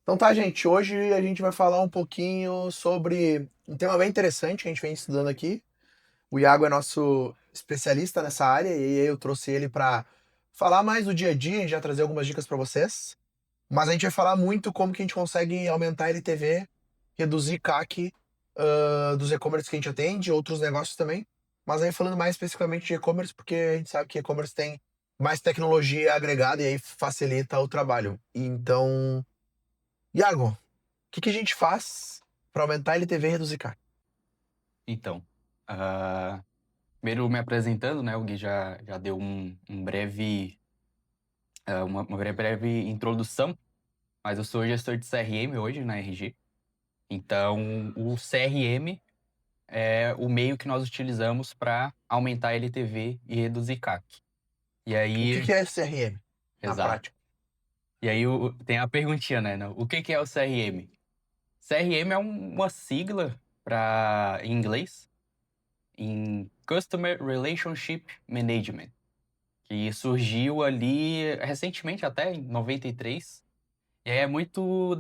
Então tá, gente, hoje a gente vai falar um pouquinho sobre um tema bem interessante que a gente vem estudando aqui. O Iago é nosso especialista nessa área e aí eu trouxe ele para falar mais do dia a dia e já trazer algumas dicas para vocês. Mas a gente vai falar muito como que a gente consegue aumentar a LTV, reduzir CAC, dos e-commerce que a gente atende, outros negócios também. Mas aí falando mais especificamente de e-commerce, porque a gente sabe que e-commerce tem mais tecnologia agregada e aí facilita o trabalho. Então, Iago, que a gente faz para aumentar a LTV e reduzir CAC? Então, ah, primeiro me apresentando, né? O Gui já deu um breve, uma breve introdução, mas eu sou gestor de CRM hoje na RG. Então, o CRM é o meio que nós utilizamos para aumentar a LTV e reduzir CAC. E O aí, que é CRM na exato. prática? E aí tem a perguntinha, né? O que é o CRM? CRM é uma sigla em inglês, em Customer Relationship Management, que surgiu ali recentemente, até em 93. E aí é muito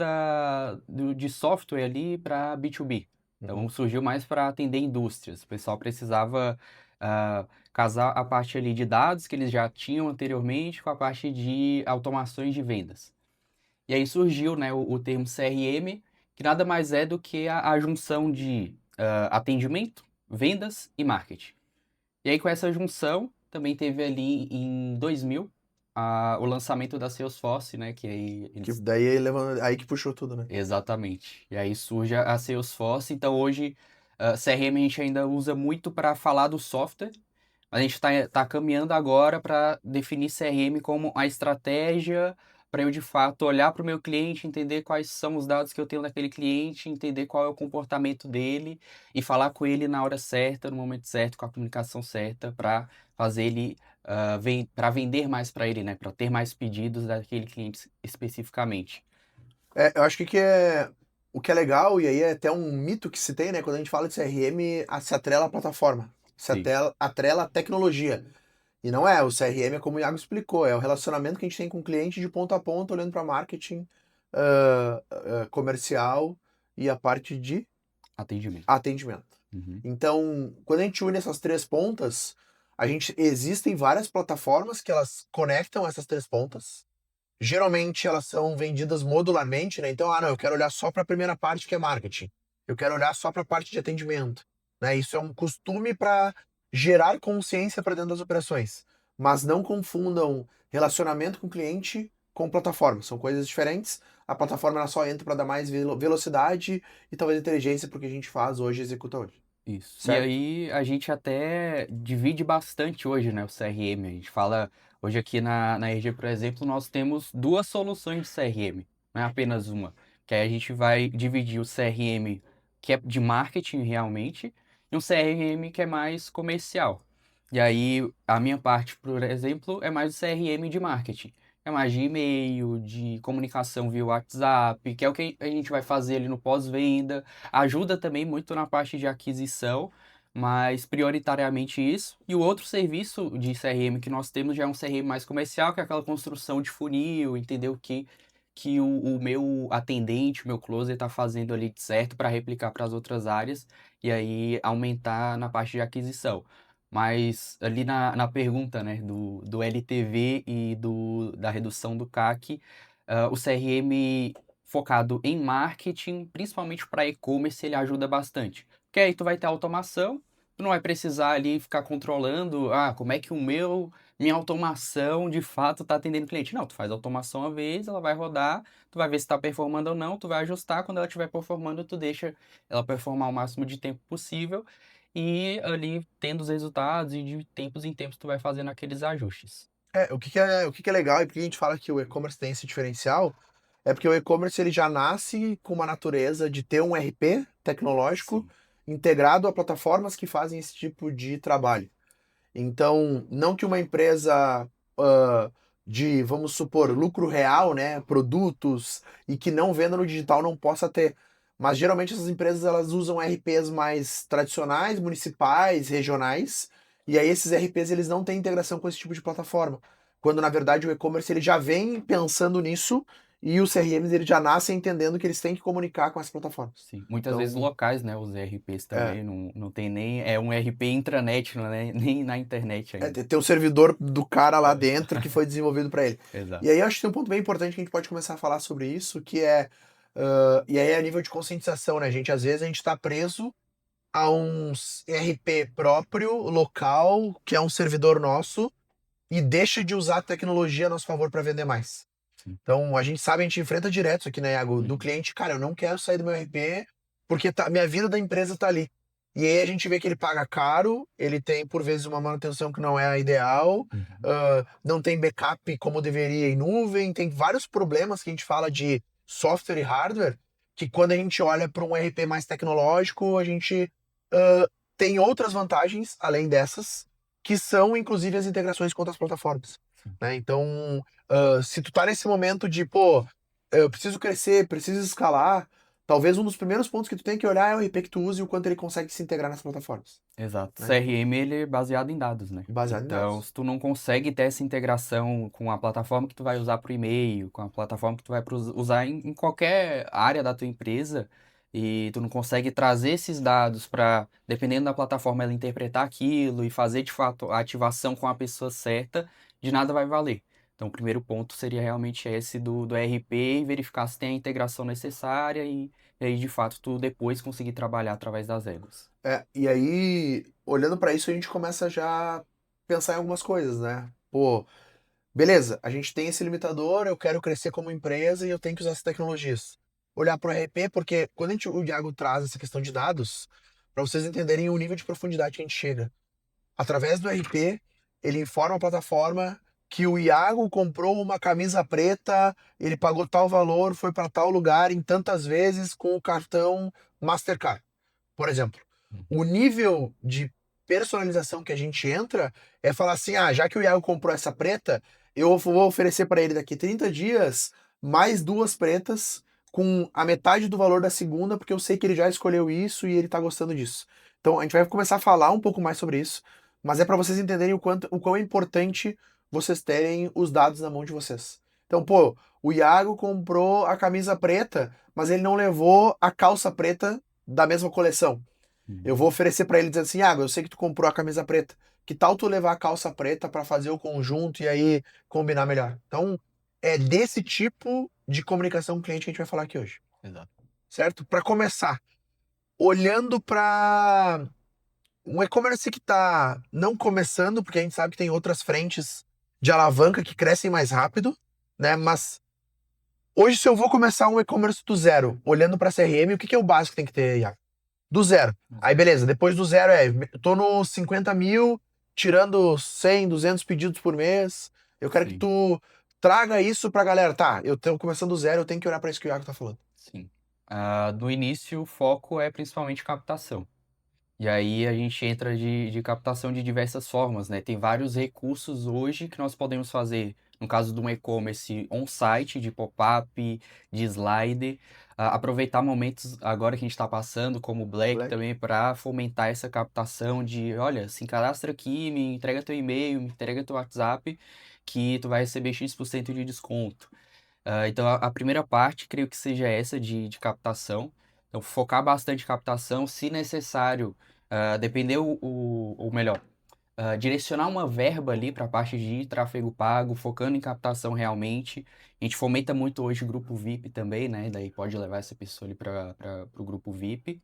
de software ali para B2B. Então Uhum. surgiu mais para atender indústrias. O pessoal precisava casar a parte ali de dados que eles já tinham anteriormente com a parte de automações de vendas. E aí surgiu, né, o termo CRM, que nada mais é do que a junção de atendimento, vendas e marketing. E aí, com essa junção, também teve ali em 2000 o lançamento da Salesforce, né? Que aí Que eles. daí aí que puxou tudo, né? Exatamente. E aí surge a Salesforce. Então, hoje, CRM a gente ainda usa muito para falar do software, mas a gente tá caminhando agora para definir CRM como a estratégia para eu, de fato, olhar para o meu cliente, entender quais são os dados que eu tenho daquele cliente, entender qual é o comportamento dele e falar com ele na hora certa, no momento certo, com a comunicação certa, para fazer ele, para vender mais para ele, né? Para ter mais pedidos daquele cliente especificamente. Eu acho o que é legal, e aí é até um mito que se tem, né? Quando a gente fala de CRM, se atrela à plataforma, Sim. atrela à tecnologia. E não é, o CRM é como o Iago explicou, é o relacionamento que a gente tem com o cliente de ponta a ponta, olhando para marketing, comercial e a parte de Atendimento. atendimento. Uhum. Então, quando a gente une essas três pontas, existem várias plataformas que elas conectam essas três pontas. Geralmente elas são vendidas modularmente, né? Então, não, eu quero olhar só para a primeira parte que é marketing. Eu quero olhar só para a parte de atendimento, né? Isso é um costume para gerar consciência para dentro das operações. Mas não confundam relacionamento com o cliente com plataforma. São coisas diferentes. A plataforma ela só entra para dar mais velocidade e talvez inteligência porque a gente faz hoje e executa hoje. Isso. E Certo? aí a gente até divide bastante hoje, né, o CRM. A gente fala, hoje aqui na RG, por exemplo, nós temos duas soluções de CRM, não é apenas uma. Que aí a gente vai dividir o CRM que é de marketing realmente e um CRM que é mais comercial. E aí a minha parte, por exemplo, é mais o CRM de marketing. É mais de e-mail, de comunicação via WhatsApp, que é o que a gente vai fazer ali no pós-venda. Ajuda também muito na parte de aquisição, mas prioritariamente isso. E o outro serviço de CRM que nós temos já é um CRM mais comercial, que é aquela construção de funil, entendeu? Que o meu atendente, o meu closer está fazendo ali de certo para replicar para as outras áreas e aí aumentar na parte de aquisição. Mas ali na pergunta, né, do LTV e da redução do CAC, o CRM focado em marketing, principalmente para e-commerce, ele ajuda bastante. Porque aí tu vai ter automação, tu não vai precisar ali ficar controlando, como é que minha automação de fato está atendendo o cliente. Não, tu faz automação uma vez, ela vai rodar, tu vai ver se está performando ou não, tu vai ajustar, quando ela estiver performando, tu deixa ela performar o máximo de tempo possível e ali tendo os resultados e de tempos em tempos tu vai fazendo aqueles ajustes. O que é legal e por que a gente fala que o e-commerce tem esse diferencial é porque o e-commerce ele já nasce com uma natureza de ter um RP tecnológico Sim. integrado a plataformas que fazem esse tipo de trabalho. Então, não que uma empresa ah, vamos supor, lucro real, né, produtos e que não venda no digital não possa ter. Mas geralmente essas empresas elas usam RPs mais tradicionais, municipais, regionais, e aí esses RPs eles não têm integração com esse tipo de plataforma. Quando na verdade o e-commerce ele já vem pensando nisso e os CRMs eles já nascem entendendo que eles têm que comunicar com essas plataformas. Sim. Muitas vezes Então, locais, né? Os ERPs é, também, não tem nem. É um ERP intranet, não é nem na internet ainda. tem um servidor do cara lá dentro que foi desenvolvido para ele. Exato. E aí eu acho que tem um ponto bem importante que a gente pode começar a falar sobre isso, que é, e aí é a nível de conscientização, né, gente? Às vezes a gente está preso a um ERP próprio, local, que é um servidor nosso, e deixa de usar a tecnologia a nosso favor para vender mais. Sim. Então, a gente sabe, a gente enfrenta direto isso aqui, né, Iago? Do Uhum. cliente, cara, eu não quero sair do meu RP porque minha vida da empresa tá ali. E aí a gente vê que ele paga caro, ele tem, por vezes, uma manutenção que não é a ideal, Uhum. não tem backup como deveria em nuvem, tem vários problemas que a gente fala de software e hardware, que quando a gente olha para um RP mais tecnológico, a gente tem outras vantagens, além dessas, que são, inclusive, as integrações com outras plataformas. Sim. Né? Então, se tu tá nesse momento de, pô, eu preciso crescer, preciso escalar, talvez um dos primeiros pontos que tu tem que olhar é o RP que tu usa e o quanto ele consegue se integrar nas plataformas, Exato. né? CRM ele é baseado em dados, né? Baseado em Então, dados. se tu não consegue ter essa integração com a plataforma que tu vai usar para o e-mail, com a plataforma que tu vai usar em qualquer área da tua empresa, e tu não consegue trazer esses dados para, dependendo da plataforma, ela interpretar aquilo e fazer de fato a ativação com a pessoa certa, de nada vai valer. Então, o primeiro ponto seria realmente esse do RP e verificar se tem a integração necessária e aí, de fato, tu depois conseguir trabalhar através das regras. E aí, olhando para isso, a gente começa já a pensar em algumas coisas, né? Pô, beleza, a gente tem esse limitador, eu quero crescer como empresa e eu tenho que usar essas tecnologias. Olhar para o RP, porque quando o Diago traz essa questão de dados, para vocês entenderem o nível de profundidade que a gente chega. Através do RP, ele informa a plataforma que o Iago comprou uma camisa preta, ele pagou tal valor, foi para tal lugar em tantas vezes com o cartão Mastercard, por exemplo. O nível de personalização que a gente entra é falar assim: ah, já que o Iago comprou essa preta, eu vou oferecer para ele daqui 30 dias mais duas pretas com a metade do valor da segunda, porque eu sei que ele já escolheu isso e ele tá gostando disso. Então a gente vai começar a falar um pouco mais sobre isso, mas é para vocês entenderem o quão é importante vocês terem os dados na mão de vocês. Então, pô, o Iago comprou a camisa preta, mas ele não levou a calça preta da mesma coleção. Uhum. Eu vou oferecer pra ele dizendo assim: ah, eu sei que tu comprou a camisa preta. Que tal tu levar a calça preta pra fazer o conjunto e aí combinar melhor? Então, é desse tipo de comunicação com o cliente que a gente vai falar aqui hoje, Exato. certo? Pra começar, olhando pra um e-commerce que tá não começando, porque a gente sabe que tem outras frentes de alavanca que crescem mais rápido, né? Mas hoje, se eu vou começar um e-commerce do zero, olhando pra CRM, o que que é o básico que tem que ter, Iago? Do zero. Aí, beleza. Depois do zero eu tô nos 50 mil, tirando 100, 200 pedidos por mês. Eu quero que Sim, tu traga isso pra galera. Tá, eu tô começando do zero, eu tenho que olhar pra isso que o Iago tá falando. sim. No início, o foco é principalmente captação. E aí a gente entra de captação de diversas formas, né? Tem vários recursos hoje que nós podemos fazer, no caso de um e-commerce on-site, de pop-up, de slide, aproveitar momentos agora que a gente está passando, como o Black Black? também, para fomentar essa captação de, olha, se cadastra aqui, me entrega teu e-mail, me entrega teu WhatsApp, que tu vai receber X% de desconto. Então, a primeira parte, creio que seja essa de captação. Então, focar bastante em captação, se necessário, depender ou melhor, direcionar uma verba ali para a parte de tráfego pago, focando em captação realmente. A gente fomenta muito hoje o grupo VIP também, né? Daí pode levar essa pessoa ali para o grupo VIP.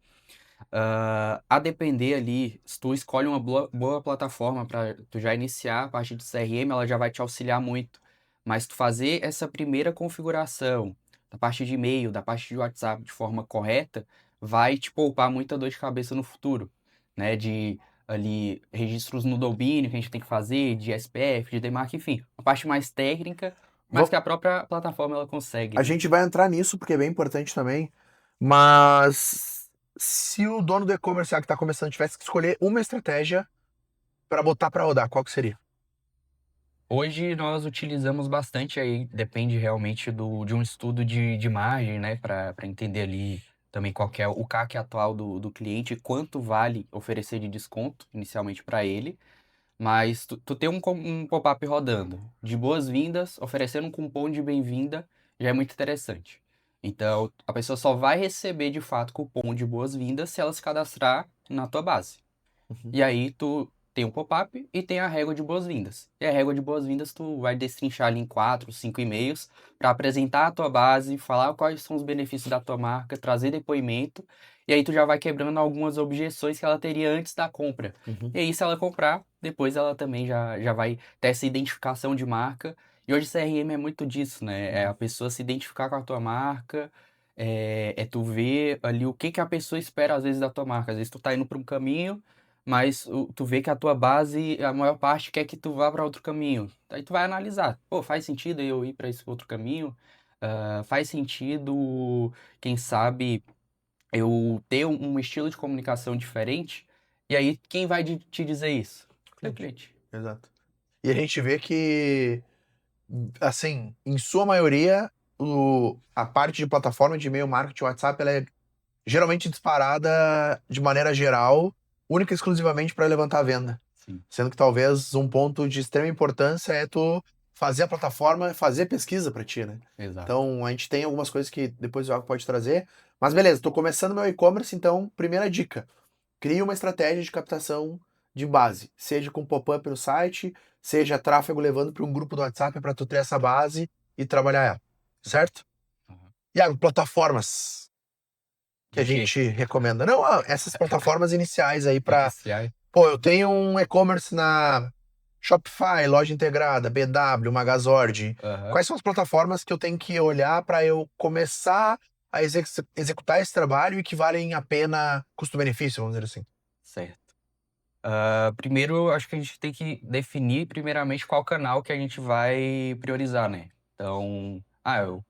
A depender ali, se tu escolhe uma boa plataforma para tu já iniciar a parte de CRM, ela já vai te auxiliar muito. Mas tu fazer essa primeira configuração da parte de e-mail, da parte de WhatsApp de forma correta, vai te poupar muita dor de cabeça no futuro, né? De ali registros no domínio que a gente tem que fazer, de SPF, de DMARC, enfim, a parte mais técnica, mas Va- que a própria plataforma ela consegue, A né? gente vai entrar nisso porque é bem importante também. Mas se o dono do e-commerce que tá começando tivesse que escolher uma estratégia pra botar pra rodar, qual que seria? Hoje nós utilizamos bastante aí, depende realmente de um estudo de margem, né, para entender ali também qual que é o CAC atual do cliente, quanto vale oferecer de desconto inicialmente para ele, mas tu tem um pop-up rodando de boas-vindas, oferecendo um cupom de bem-vinda já é muito interessante. Então, a pessoa só vai receber de fato cupom de boas-vindas se ela se cadastrar na tua base. Uhum. E aí tu tem o pop-up e tem a régua de boas-vindas. E a régua de boas-vindas tu vai destrinchar ali em 4, 5 e-mails para apresentar a tua base, falar quais são os benefícios da tua marca, trazer depoimento. E aí tu já vai quebrando algumas objeções que ela teria antes da compra. Uhum. E aí se ela comprar, depois ela também já vai ter essa identificação de marca. E hoje CRM é muito disso, né? É a pessoa se identificar com a tua marca, é tu ver ali o que que a pessoa espera às vezes da tua marca. Às vezes tu tá indo para um caminho, mas tu vê que a tua base, a maior parte quer que tu vá para outro caminho. Aí tu vai analisar, pô, faz sentido eu ir para esse outro caminho? Faz sentido, quem sabe, eu ter um estilo de comunicação diferente? E aí, quem vai te dizer isso? É o Cliente. cliente. Exato. E a gente vê que, assim, em sua maioria, a parte de plataforma de e-mail marketing WhatsApp, ela é geralmente disparada de maneira geral, única e exclusivamente para levantar a venda. Sim, Sendo que talvez um ponto de extrema importância é tu fazer a plataforma, fazer pesquisa para ti, né? exato. Então, a gente tem algumas coisas que depois o Iago pode trazer. Mas beleza, tô começando meu e-commerce, então, primeira dica. Crie uma estratégia de captação de base, seja com pop-up no site, seja tráfego levando para um grupo do WhatsApp para tu ter essa base e trabalhar ela, certo? Uhum. Iago, plataformas que a Do quê? gente recomenda. Não, essas plataformas iniciais aí para, Iniciais? pô, eu tenho um e-commerce na Shopify, loja integrada, BW, Magazord. Aham, Quais são as plataformas que eu tenho que olhar para eu começar a executar esse trabalho e que valem a pena custo-benefício, vamos dizer assim? certo. Primeiro, acho que a gente tem que definir primeiramente qual canal que a gente vai priorizar, né? Então, eu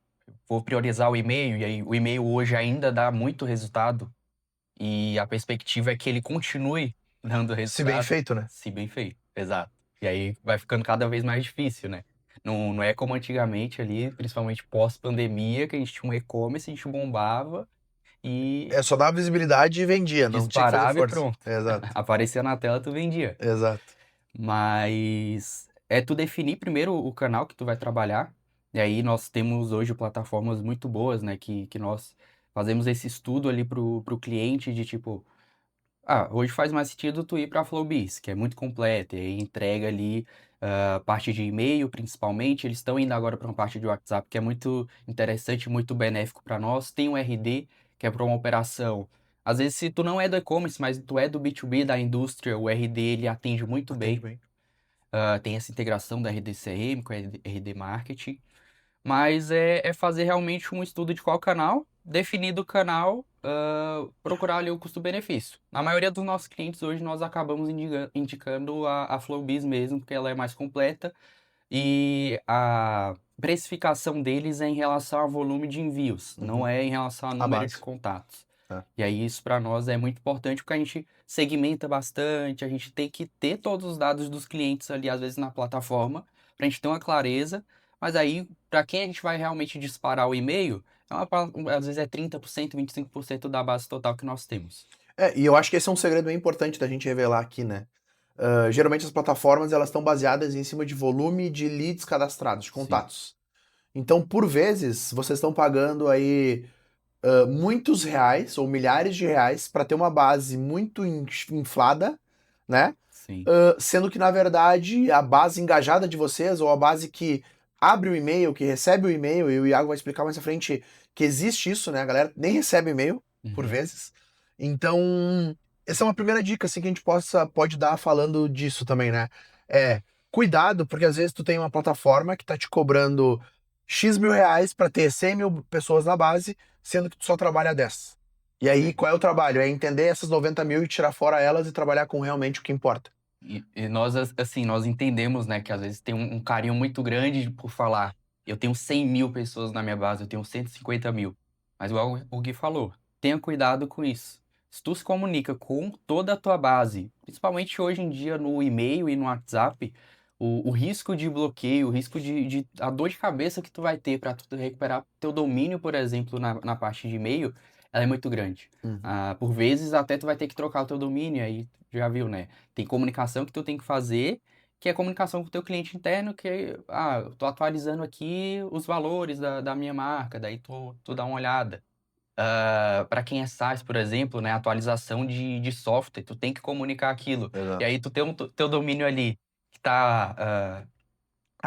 vou priorizar o e-mail, e aí o e-mail hoje ainda dá muito resultado, e a perspectiva é que ele continue dando Se bem resultado, feito, né? se bem feito, exato. E aí vai ficando cada vez mais difícil, né? Não é como antigamente ali, principalmente pós-pandemia, que a gente tinha um e-commerce, a gente bombava e É só dar visibilidade e vendia, não tinha que fazer disparava e força. pronto. Exato, Aparecia na tela, tu vendia. exato. Mas é tu definir primeiro o canal que tu vai trabalhar. E aí nós temos hoje plataformas muito boas, né? Que nós fazemos esse estudo ali pro cliente de tipo, hoje faz mais sentido tu ir para a Flowbiz, que é muito completa, e aí entrega ali parte de e-mail, principalmente. Eles estão indo agora para uma parte de WhatsApp, que é muito interessante, muito benéfico para nós. Tem o RD, que é para uma operação. Às vezes, se tu não é do e-commerce, mas tu é do B2B, da indústria, o RD ele atende muito Atende bem. bem. Tem essa integração da RD CRM com a RD Marketing. Mas é fazer realmente um estudo de qual canal, definido o canal, procurar ali o custo-benefício. Na maioria dos nossos clientes hoje nós acabamos indicando a Flowbiz mesmo, porque ela é mais completa e a precificação deles é em relação ao volume de envios, não Uhum. é em relação ao A número de base. contatos. Tá. E aí isso para nós é muito importante porque a gente segmenta bastante, a gente tem que ter todos os dados dos clientes ali, às vezes, na plataforma, para a gente ter uma clareza. Mas aí, para quem a gente vai realmente disparar o e-mail, às vezes é 30%, 25% da base total que nós temos. E eu acho que esse é um segredo bem importante da gente revelar aqui, né? Geralmente as plataformas elas estão baseadas em cima de volume de leads cadastrados, de Sim, contatos. Então, por vezes, vocês estão pagando aí muitos reais ou milhares de reais para ter uma base muito inflada, né? sim. Sendo que, na verdade, a base engajada de vocês, ou a base que abre o e-mail, que recebe o e-mail, e o Iago vai explicar mais à frente que existe isso, né? A galera nem recebe e-mail, por Uhum. vezes. Então, essa é uma primeira dica, assim, que a gente pode dar falando disso também, né? Cuidado, porque às vezes tu tem uma plataforma que tá te cobrando X mil reais para ter 100 mil pessoas na base, sendo que tu só trabalha 10. E aí, qual é o trabalho? É entender essas 90 mil e tirar fora elas e trabalhar com realmente o que importa. E nós, assim, nós entendemos, né, que às vezes tem um carinho muito grande por falar. Eu tenho 100 mil pessoas na minha base, eu tenho 150 mil. Mas igual o Gui falou, tenha cuidado com isso. Se tu se comunica com toda a tua base, principalmente hoje em dia no e-mail e no WhatsApp, o risco de bloqueio, o risco a dor de cabeça que tu vai ter para tu recuperar teu domínio, por exemplo, na parte de e-mail, ela é muito grande. Uhum. Por vezes até tu vai ter que trocar o teu domínio, aí já viu, né? Tem comunicação que tu tem que fazer que é comunicação com o teu cliente interno, eu tô atualizando aqui os valores da minha marca, daí tu dá uma olhada. Para quem é SaaS, por exemplo, né, atualização de software, tu tem que comunicar aquilo. E Exato. aí tu tem teu domínio ali que tá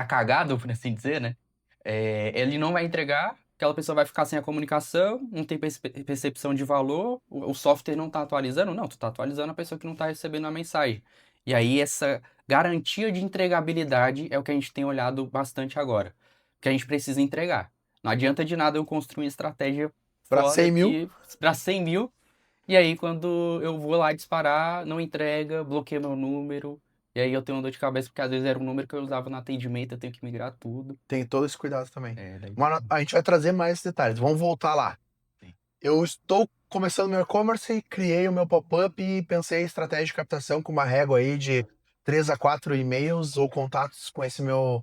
cagado, por assim dizer, né? Ele não vai entregar, aquela pessoa vai ficar sem a comunicação, não tem percepção de valor, o software não tá atualizando. Não, tu tá atualizando a pessoa que não tá recebendo a mensagem. E aí essa garantia de entregabilidade é o que a gente tem olhado bastante agora. Que a gente precisa entregar. Não adianta de nada eu construir uma estratégia Para foda 100 mil, aqui para 100 mil, e aí quando eu vou lá disparar, não entrega, bloqueia meu número, e aí eu tenho uma dor de cabeça, porque às vezes era um número que eu usava no atendimento, eu tenho que migrar tudo. tem todo esse cuidado também. Daí... A gente vai trazer mais detalhes. Vamos voltar lá. Sim. Eu estou começando meu e-commerce, criei o meu pop-up e pensei em estratégia de captação com uma régua aí de 3 a 4 e-mails ou contatos com esse meu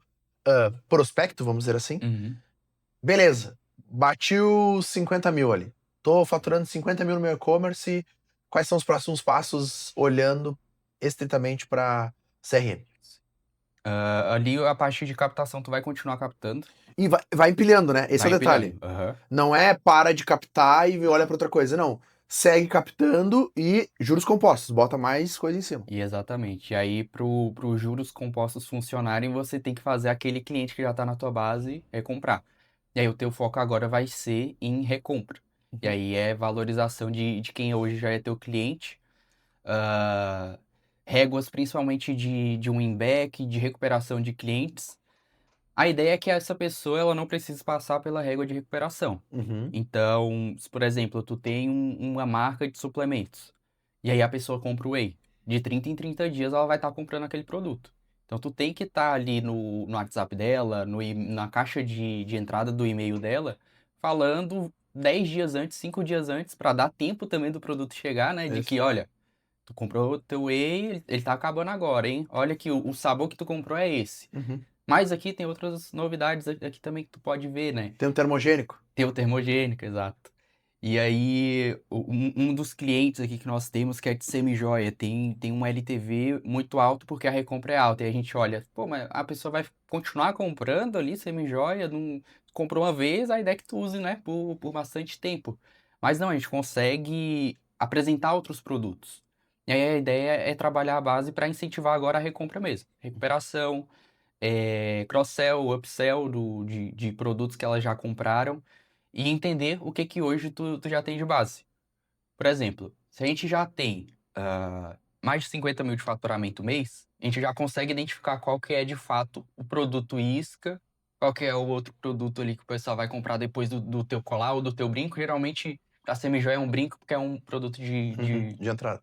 prospecto, vamos dizer assim. Uhum. Beleza, bati os 50 mil ali. Tô faturando 50 mil no meu e-commerce. Quais são os próximos passos olhando estritamente para CRM? Ali a parte de captação tu vai continuar captando, E vai empilhando, né? Esse é vai o detalhe. empilhando. Aham. Não é para de captar e olha para outra coisa, não. Segue captando e juros compostos, bota mais coisa em cima. E exatamente. E aí, pro juros compostos funcionarem, você tem que fazer aquele cliente que já está na tua base comprar. E aí, o teu foco agora vai ser em recompra. E aí, é valorização de quem hoje já é teu cliente. ah, Réguas principalmente de win-back, de recuperação de clientes. A ideia é que essa pessoa ela não precise passar pela régua de recuperação. Uhum. Então, se, por exemplo, tu tem uma marca de suplementos, e aí a pessoa compra o whey, de 30 em 30 dias ela vai estar comprando aquele produto. Então, tu tem que estar ali no WhatsApp dela, na caixa de entrada do e-mail dela, falando 10 dias antes, 5 dias antes, para dar tempo também do produto chegar, né? De Isso. que, olha, tu comprou o teu whey, ele tá acabando agora, hein? Olha que o sabor que tu comprou é esse. Uhum. Mas aqui tem outras novidades aqui também que tu pode ver, né? Tem um termogênico? Tem o termogênico, exato. E aí, um dos clientes aqui que nós temos, que é de semijoia, tem um LTV muito alto porque a recompra é alta. E a gente olha, pô, mas a pessoa vai continuar comprando ali semijoia, não comprou uma vez, a ideia é que tu use, né, por bastante tempo. Mas não, a gente consegue apresentar outros produtos. E aí a ideia é trabalhar a base para incentivar agora a recompra mesmo. Recuperação, cross-sell, upsell de produtos que elas já compraram e entender o que que hoje tu já tem de base. Por exemplo, se a gente já tem mais de 50 mil de faturamento mês, a gente já consegue identificar qual que é de fato o produto isca, qual que é o outro produto ali que o pessoal vai comprar depois do teu colar ou do teu brinco. Geralmente, a semijoia é um brinco porque é um produto Uhum. De entrada.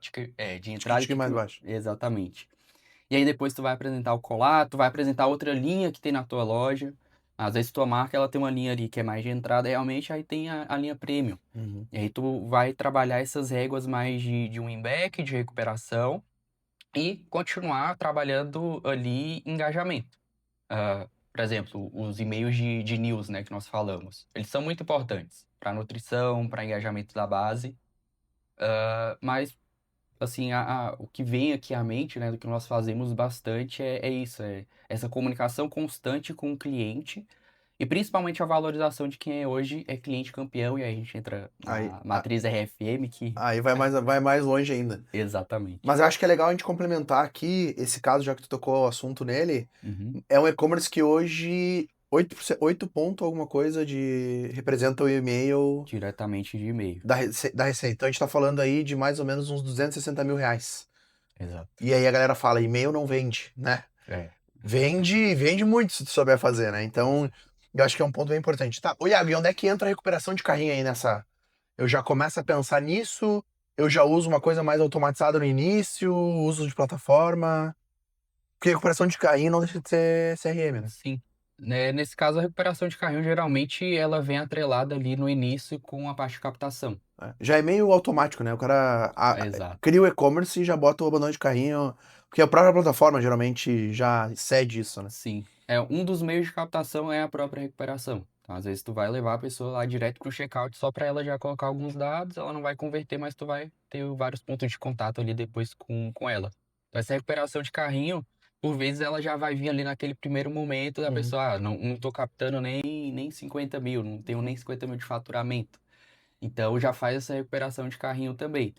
de entrada Ticket mais baixo. exatamente. E aí depois tu vai apresentar o colar, tu vai apresentar outra linha que tem na tua loja. Às vezes tua marca ela tem uma linha ali que é mais de entrada realmente, aí tem a linha premium. Uhum. E aí tu vai trabalhar essas réguas mais de win-back, de recuperação e continuar trabalhando ali engajamento. Por exemplo, os e-mails de news, né, que nós falamos. Eles são muito importantes para nutrição, para engajamento da base, mas assim, o que vem aqui à mente, né, do que nós fazemos bastante é isso, é essa comunicação constante com o cliente e principalmente a valorização de quem hoje é cliente campeão, e aí a gente entra Aí, na matriz RFM, que... aí vai mais longe ainda. Exatamente. Mas eu acho que é legal a gente complementar aqui esse caso, já que tu tocou o assunto nele. Uhum. É um e-commerce que hoje 8 ponto alguma coisa de representa o e-mail Diretamente de e-mail. da receita. Então a gente tá falando aí de mais ou menos uns 260 mil reais. Exato. E aí a galera fala, e-mail não vende, né? É. Vende muito se tu souber fazer, né? Então, eu acho que é um ponto bem importante. Tá, ô Iago, e onde é que entra a recuperação de carrinho aí nessa? Eu já começo a pensar nisso, eu já uso uma coisa mais automatizada no início, uso de plataforma. Porque recuperação de carrinho não deixa de ser CRM, né? Sim. Né, nesse caso, a recuperação de carrinho, geralmente, ela vem atrelada ali no início com a parte de captação. É. Já é meio automático, né? O cara Exato. cria o e-commerce e já bota o abandono de carrinho, porque a própria plataforma geralmente já cede isso, né? Sim. Um dos meios de captação é a própria recuperação. Então, às vezes, tu vai levar a pessoa lá direto pro checkout só para ela já colocar alguns dados, ela não vai converter, mas tu vai ter vários pontos de contato ali depois com ela. Então, essa recuperação de carrinho, por vezes ela já vai vir ali naquele primeiro momento da Uhum. pessoa, não tô captando nem 50 mil, não tenho nem 50 mil de faturamento. Então já faz essa recuperação de carrinho também.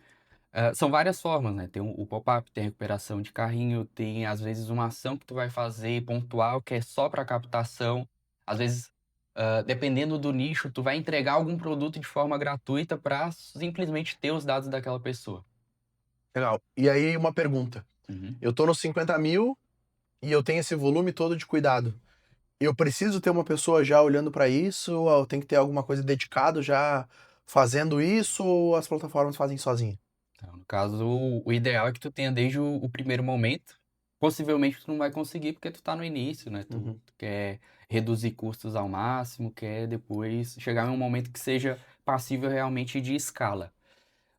São várias formas, né? Tem o pop-up, tem a recuperação de carrinho, tem às vezes uma ação que tu vai fazer pontual que é só para captação. Às vezes, dependendo do nicho, tu vai entregar algum produto de forma gratuita para simplesmente ter os dados daquela pessoa. Legal. E aí, uma pergunta. Uhum. Eu tô nos 50 mil e eu tenho esse volume todo de cuidado. Eu preciso ter uma pessoa já olhando para isso, ou tem que ter alguma coisa dedicado já fazendo isso, ou as plataformas fazem sozinho? Então, no caso, o ideal é que tu tenha desde o primeiro momento. Possivelmente tu não vai conseguir porque tu tá no início, né? Tu, Uhum. tu quer reduzir custos ao máximo, quer depois chegar em um momento que seja passível realmente de escala.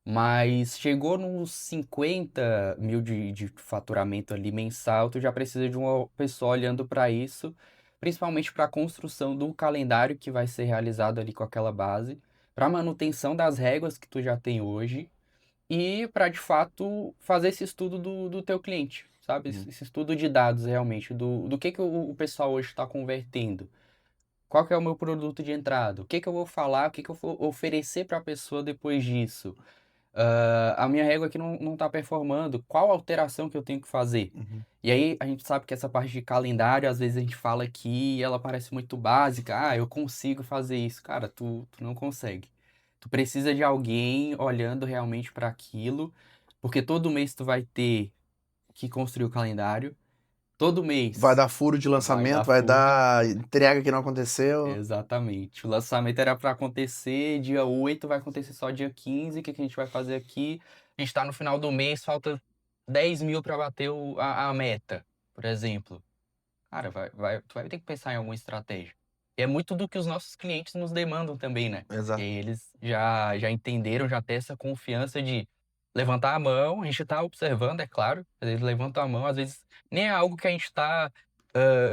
Mas chegou nos 50 mil de faturamento ali mensal, tu já precisa de uma pessoa olhando para isso, principalmente para a construção do calendário que vai ser realizado ali com aquela base, para manutenção das réguas que tu já tem hoje e para de fato fazer esse estudo do teu cliente, sabe? Uhum. Esse estudo de dados realmente, do que o pessoal hoje está convertendo. Qual que é o meu produto de entrada? O que eu vou falar? O que eu vou oferecer para a pessoa depois disso? A minha régua aqui não está performando. Qual alteração que eu tenho que fazer? Uhum. E aí a gente sabe que essa parte de calendário, às vezes a gente fala aqui e ela parece muito básica. Ah, eu consigo fazer isso. Cara, tu não consegue. Tu precisa de alguém olhando realmente para aquilo, porque todo mês tu vai ter que construir o calendário. Todo Vai mês dar furo de vai dar lançamento, vai furo. dar entrega que não aconteceu. Exatamente. O lançamento era para acontecer dia 8, vai acontecer só dia 15. O que que a gente vai fazer aqui? A gente está no final do mês, falta 10 mil para bater a meta, por exemplo. Cara, tu vai ter que pensar em alguma estratégia. E é muito do que os nossos clientes nos demandam também, né? E aí Exato. eles já entenderam, já têm essa confiança de levantar a mão, a gente está observando, é claro, eles levantam a mão, às vezes nem é algo que a gente está,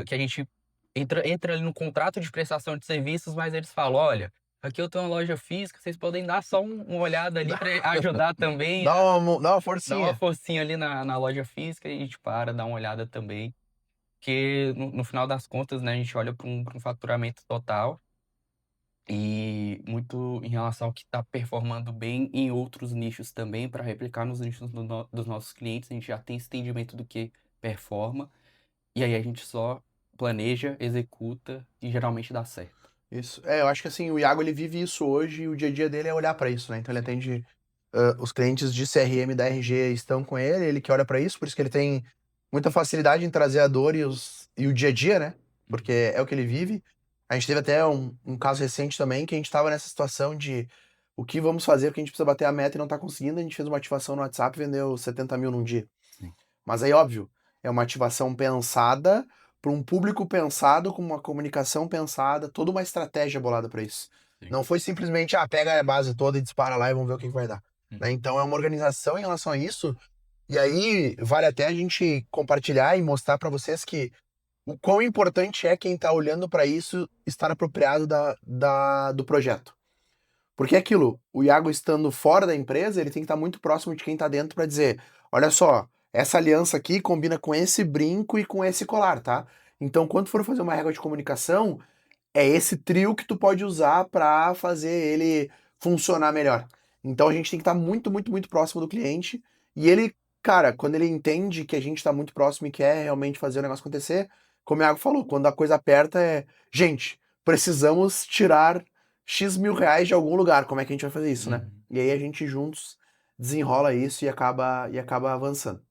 que a gente entra ali no contrato de prestação de serviços, mas eles falam, olha, aqui eu tenho uma loja física, vocês podem dar só uma olhada ali para ajudar também Dá uma dá uma forcinha. forcinha ali na loja física e a gente dá uma olhada também. Porque no final das contas, né, a gente olha para um faturamento total e muito em relação ao que está performando bem em outros nichos também, para replicar nos nichos dos nossos clientes, a gente já tem esse entendimento do que performa, e aí a gente só planeja, executa e geralmente dá certo. Isso. É, eu acho que assim, o Iago ele vive isso hoje e o dia a dia dele é olhar para isso, né? Então ele Sim. atende os clientes de CRM da RG estão com ele, ele que olha para isso, por isso que ele tem muita facilidade em trazer a dor e o dia a dia, né? Porque Uhum. é o que ele vive. A gente teve até um caso recente também que a gente estava nessa situação de o que vamos fazer porque a gente precisa bater a meta e não tá conseguindo. A gente fez uma ativação no WhatsApp e vendeu 70 mil num dia. Sim, Mas aí, óbvio, é uma ativação pensada para um público pensado, com uma comunicação pensada, toda uma estratégia bolada para isso. sim. Não foi simplesmente, pega a base toda e dispara lá e vamos ver o que vai dar. Né? Uhum. Então é uma organização em relação a isso. E aí vale até a gente compartilhar e mostrar para vocês que o quão importante é quem está olhando para isso estar apropriado do projeto. Porque é aquilo, o Iago estando fora da empresa, ele tem que estar muito próximo de quem está dentro para dizer: olha só, essa aliança aqui combina com esse brinco e com esse colar, tá? Então, quando for fazer uma regra de comunicação, é esse trio que tu pode usar para fazer ele funcionar melhor. Então, a gente tem que estar muito, muito, muito próximo do cliente. E ele, cara, quando ele entende que a gente está muito próximo e quer realmente fazer o negócio acontecer, como o Iago falou, quando a coisa aperta gente, precisamos tirar X mil reais de algum lugar. Como é que a gente vai fazer isso, né? Uhum. E aí a gente juntos desenrola isso e acaba avançando.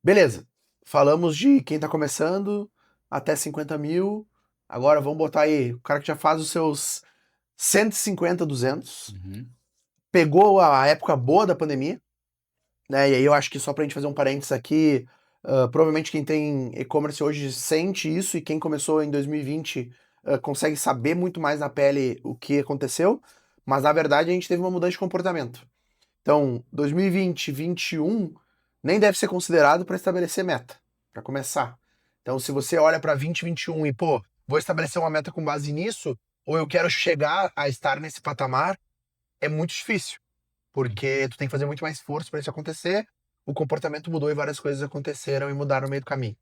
Beleza. Falamos de quem tá começando até 50 mil. Agora vamos botar aí o cara que já faz os seus 150, 200. Uhum. Pegou a época boa da pandemia, né? E aí eu acho que só pra gente fazer um parênteses aqui, provavelmente quem tem e-commerce hoje sente isso e quem começou em 2020 consegue saber muito mais na pele o que aconteceu, mas na verdade a gente teve uma mudança de comportamento. Então, 2020, 21 nem deve ser considerado para estabelecer meta, para começar. Então, se você olha para 2021 e, pô, vou estabelecer uma meta com base nisso, ou eu quero chegar a estar nesse patamar, é muito difícil, Sim. porque tu tem que fazer muito mais esforço para isso acontecer. o comportamento mudou e várias coisas aconteceram e mudaram no meio do caminho.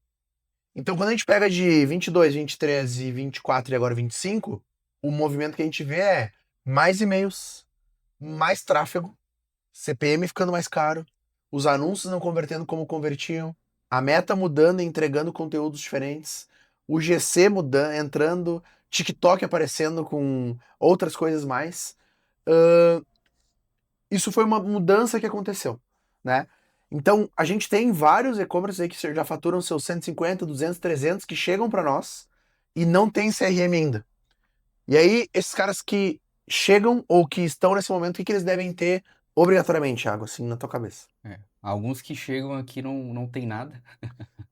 Então, quando a gente pega de 22, 23 e 24 e agora 25, o movimento que a gente vê é mais e-mails, mais tráfego, CPM ficando mais caro, os anúncios não convertendo como convertiam, a meta mudando e entregando conteúdos diferentes, o GC mudando, entrando, TikTok aparecendo com outras coisas mais. Isso foi uma mudança que aconteceu, né? Então, a gente tem vários e-commerce aí que já faturam seus 150, 200, 300 que chegam para nós e não tem CRM ainda. E aí, esses caras que chegam ou que estão nesse momento, o que eles devem ter obrigatoriamente, Thiago, assim, na tua cabeça? Alguns que chegam aqui não tem nada.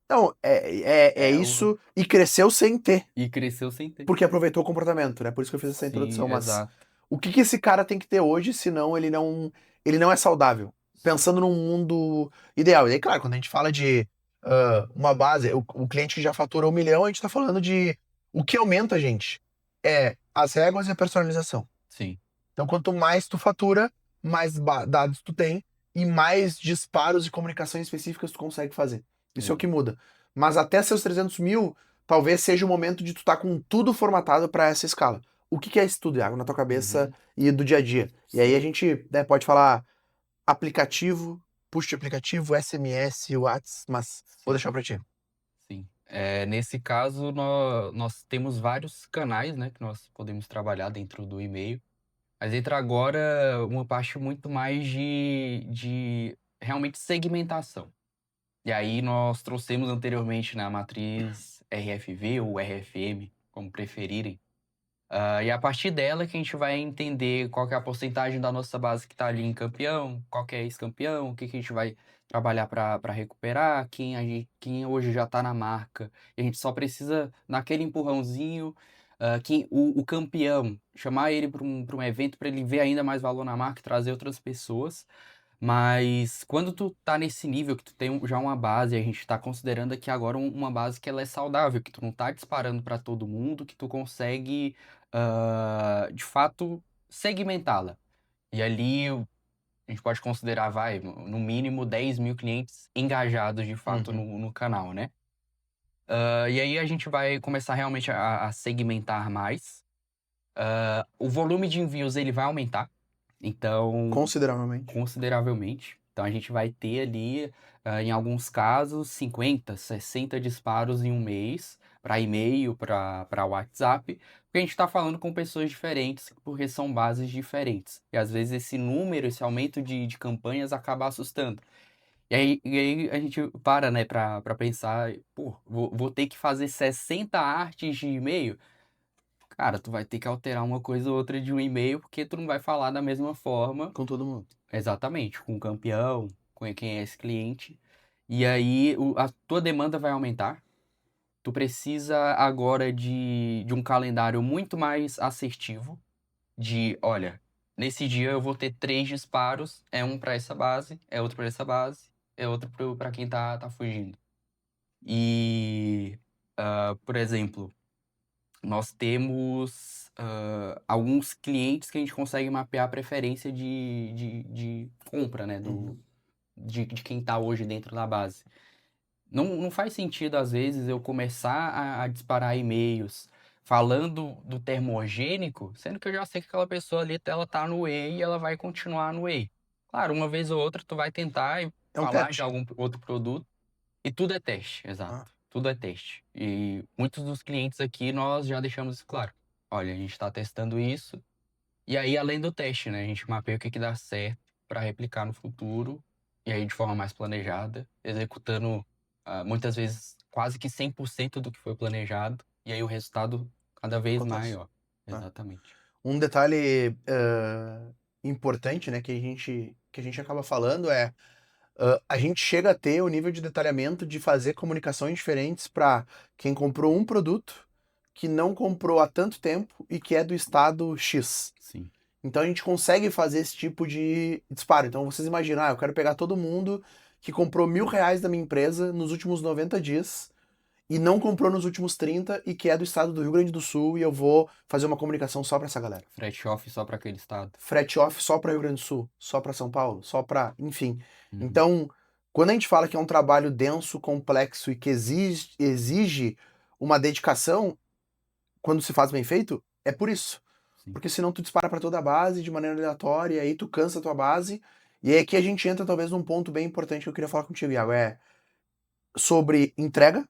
Então, é É o... isso e cresceu sem ter, E cresceu sem ter. porque aproveitou o comportamento, né? Por isso que eu fiz essa Sim, introdução, mas exato. o que esse cara tem que ter hoje, senão ele não é saudável? Pensando num mundo ideal. E aí, claro, quando a gente fala de uma base, o cliente que já fatura 1 milhão, a gente tá falando de o que aumenta, gente, é as réguas e a personalização. Sim. Então, quanto mais tu fatura, mais dados tu tem e mais disparos e comunicações específicas tu consegue fazer. Isso é o que muda. Mas até seus 300 mil, talvez seja o momento de tu estar com tudo formatado para essa escala. O que é isso tudo, Iago, na tua cabeça Uhum. e do dia a dia? E aí a Sim, gente, né, pode falar aplicativo, push de aplicativo, SMS, WhatsApp, mas vou sim, deixar para ti. sim. Nesse caso, nós temos vários canais, né, que nós podemos trabalhar dentro do e-mail. Mas entra agora uma parte muito mais de realmente segmentação. E aí nós trouxemos anteriormente na matriz RFV ou RFM, como preferirem. E a partir dela que a gente vai entender qual que é a porcentagem da nossa base que está ali em campeão, qual que é ex-campeão, o que que a gente vai trabalhar para recuperar, quem hoje já está na marca. E a gente só precisa, naquele empurrãozinho, o campeão, chamar ele para um evento para ele ver ainda mais valor na marca e trazer outras pessoas. Mas quando tu tá nesse nível, que tu tem já uma base, a gente tá considerando aqui agora uma base que ela é saudável, que tu não tá disparando para todo mundo, que tu consegue, de fato, segmentá-la. E ali a gente pode considerar, vai, no mínimo 10 mil clientes engajados de fato Uhum. no canal, né? E aí a gente vai começar realmente a segmentar mais. O volume de envios ele vai aumentar. Então, Consideravelmente. consideravelmente. Então a gente vai ter ali, em alguns casos, 50, 60 disparos em um mês para e-mail, para WhatsApp, porque a gente está falando com pessoas diferentes, porque são bases diferentes. E às vezes esse número, esse aumento de campanhas acaba assustando. E aí a gente para, né, para pensar, pô, vou ter que fazer 60 artes de e-mail? Cara, tu vai ter que alterar uma coisa ou outra de um e-mail, porque tu não vai falar da mesma forma. Com todo mundo. Exatamente, com o campeão, com quem é esse cliente. E aí a tua demanda vai aumentar. Tu precisa agora de um calendário muito mais assertivo. De, olha, nesse dia eu vou ter 3 disparos. É um para essa base, é outro para essa base, é outro para quem tá fugindo. E, por exemplo, nós temos alguns clientes que a gente consegue mapear a preferência de compra, né? Uhum. De quem está hoje dentro da base. Não faz sentido, às vezes, eu começar a disparar e-mails falando do termogênico, sendo que eu já sei que aquela pessoa ali, ela tá no Whey e ela vai continuar no Whey. Claro, uma vez ou outra tu vai tentar É um falar de teste. algum outro produto e tudo é teste, exato. Ah, Tudo é teste. E muitos dos clientes aqui nós já deixamos isso claro. Olha, a gente está testando isso e aí, além do teste, né, a gente mapeia o que que dá certo para replicar no futuro, e aí de forma mais planejada, executando muitas vezes quase que 100% do que foi planejado, e aí o resultado cada vez acontece. maior. Ah. Exatamente. Um detalhe importante, né, que a gente acaba falando é a gente chega a ter o nível de detalhamento de fazer comunicações diferentes para quem comprou um produto que não comprou há tanto tempo e que é do estado X. Sim. Então a gente consegue fazer esse tipo de disparo. Então vocês imaginam, eu quero pegar todo mundo que comprou R$ 1.000 da minha empresa nos últimos 90 dias e não comprou nos últimos 30 e que é do estado do Rio Grande do Sul e eu vou fazer uma comunicação só para essa galera. Frete off só para aquele estado. Frete off só para Rio Grande do Sul, só para São Paulo, só para, enfim. Uhum. Então, Quando a gente fala que é um trabalho denso, complexo e que exige uma dedicação, quando se faz bem feito, é por isso. Sim. Porque senão tu dispara para toda a base de maneira aleatória, e aí tu cansa a tua base. E aí aqui a gente entra talvez num ponto bem importante que eu queria falar contigo, Iago, é sobre entrega,